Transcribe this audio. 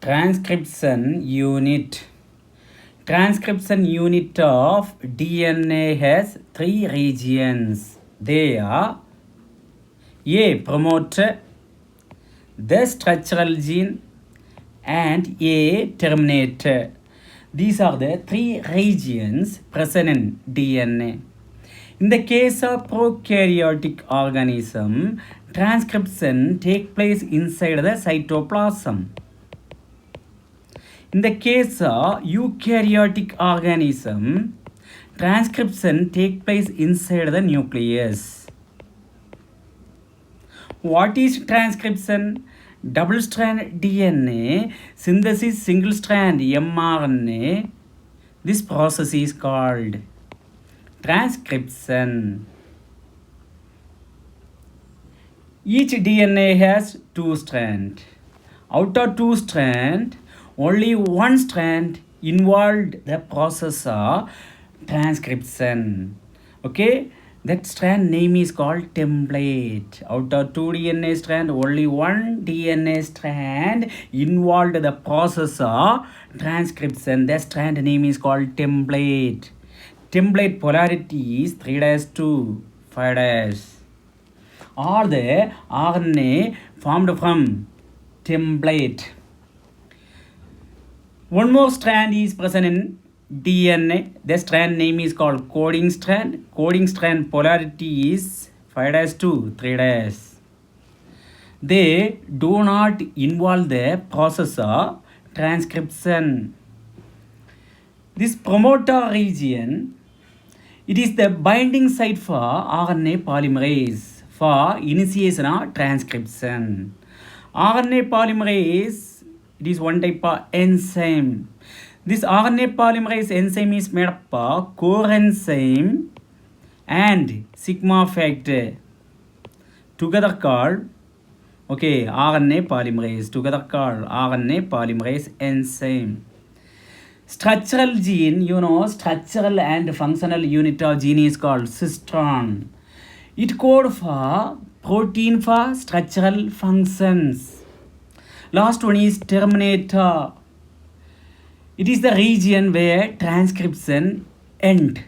Transcription Unit. Transcription unit of DNA has three regions. They are A. Promoter, the structural gene, and A. Terminator. These are the three regions present in DNA. In the case of prokaryotic organism, transcription takes place inside the cytoplasm. In the case of eukaryotic organism, transcription takes place inside the nucleus. What is transcription? Double-strand DNA, synthesis single-strand mRNA. This process is called transcription. Each DNA has two strands. Out of two strands, only one strand involved the process of transcription. Okay, that strand name is called template. Out of two DNA strand, only one DNA strand involved the process of transcription. That strand name is called template. Template polarity is 3-2, 5-. All the RNA formed from template. One more strand is present in DNA. The strand name is called coding strand. Coding strand polarity is 5-2, 3-. They do not involve the process of transcription. This promoter region, it is the binding site for RNA polymerase for initiation of transcription. RNA polymerase, it is one type of enzyme. This RNA polymerase enzyme is made up of coenzyme and sigma factor, together called RNA polymerase, together called RNA polymerase enzyme. Structural gene, structural and functional unit of gene is called cistron. It codes for protein for structural functions. Last one is terminator. It is the region where transcription ends.